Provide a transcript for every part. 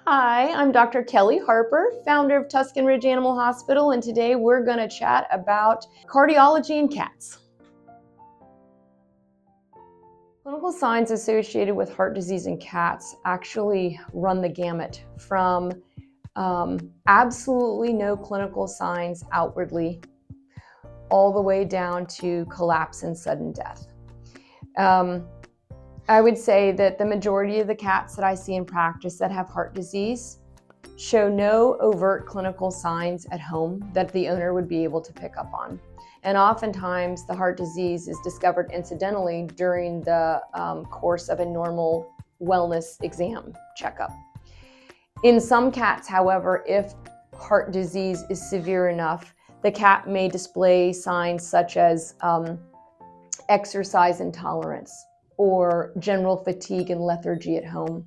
Hi, I'm Dr. Kelly Harper, founder of Tuscan Ridge Animal Hospital, and today we're going to chat about cardiology in cats. Clinical signs associated with heart disease in cats actually run the gamut from absolutely no clinical signs outwardly all the way down to collapse and sudden death. I would say that the majority of the cats that I see in practice that have heart disease show no overt clinical signs at home that the owner would be able to pick up on. And oftentimes the heart disease is discovered incidentally during the course of a normal wellness exam checkup. In some cats, however, if heart disease is severe enough, the cat may display signs such as exercise intolerance or general fatigue and lethargy at home.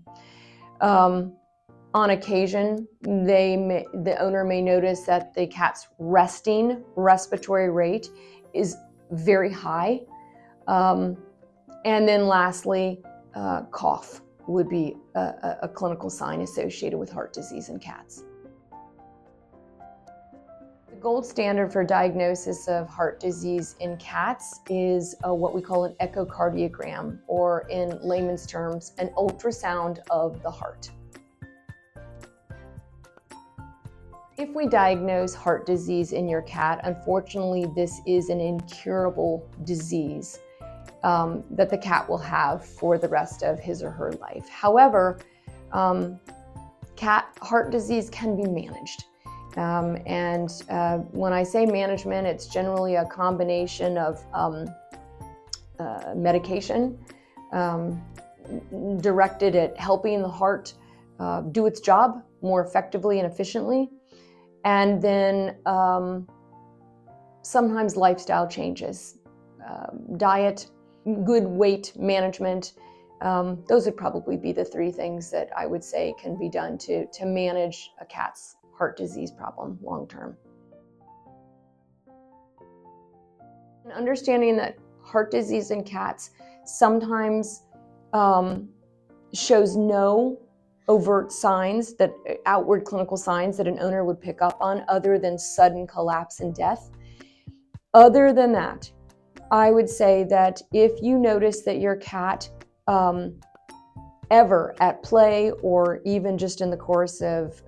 On occasion, the owner may notice that the cat's resting respiratory rate is very high. And then lastly, cough would be a clinical sign associated with heart disease in cats. The gold standard for diagnosis of heart disease in cats is what we call an echocardiogram, or in layman's terms, an ultrasound of the heart. If we diagnose heart disease in your cat, unfortunately, this is an incurable disease that the cat will have for the rest of his or her life. However, cat heart disease can be managed. When I say management, it's generally a combination of medication directed at helping the heart do its job more effectively and efficiently, and then sometimes lifestyle changes, diet, good weight management. Those would probably be the three things that I would say can be done to manage a cat's heart disease problem long term. And understanding that heart disease in cats sometimes shows no overt signs, that outward clinical signs that an owner would pick up on other than sudden collapse and death. Other than that, I would say that if you notice that your cat ever at play, or even just in the course of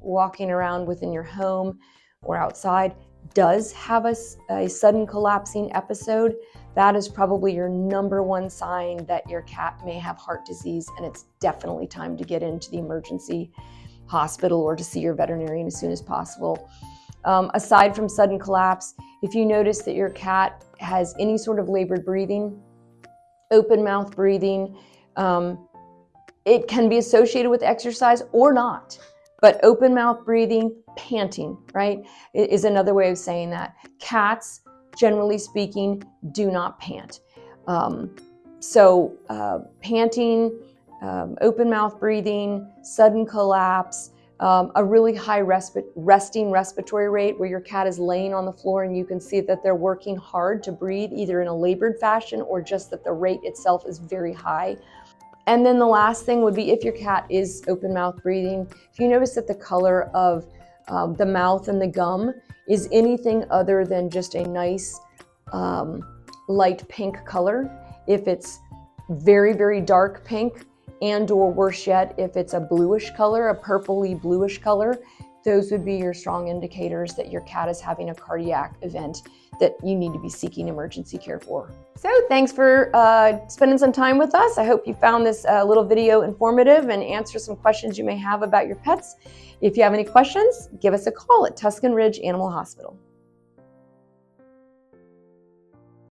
walking around within your home or outside, does have a sudden collapsing episode, that is probably your number one sign that your cat may have heart disease, and it's definitely time to get into the emergency hospital or to see your veterinarian as soon as possible. Aside from sudden collapse, if you notice that your cat has any sort of labored breathing, open mouth breathing, it can be associated with exercise or not, but open mouth breathing, panting, right, is another way of saying that. Cats, generally speaking, do not pant. Panting, open mouth breathing, sudden collapse, a really high resting respiratory rate where your cat is laying on the floor and you can see that they're working hard to breathe, either in a labored fashion or just that the rate itself is very high. And then the last thing would be if your cat is open mouth breathing, if you notice that the color of the mouth and the gum is anything other than just a nice light pink color, if it's very, very dark pink, and or worse yet, if it's a bluish color, a purpley bluish color, those would be your strong indicators that your cat is having a cardiac event that you need to be seeking emergency care for. So thanks for spending some time with us. I hope you found this little video informative and answer some questions you may have about your pets. If you have any questions, give us a call at Tuscan Ridge Animal Hospital.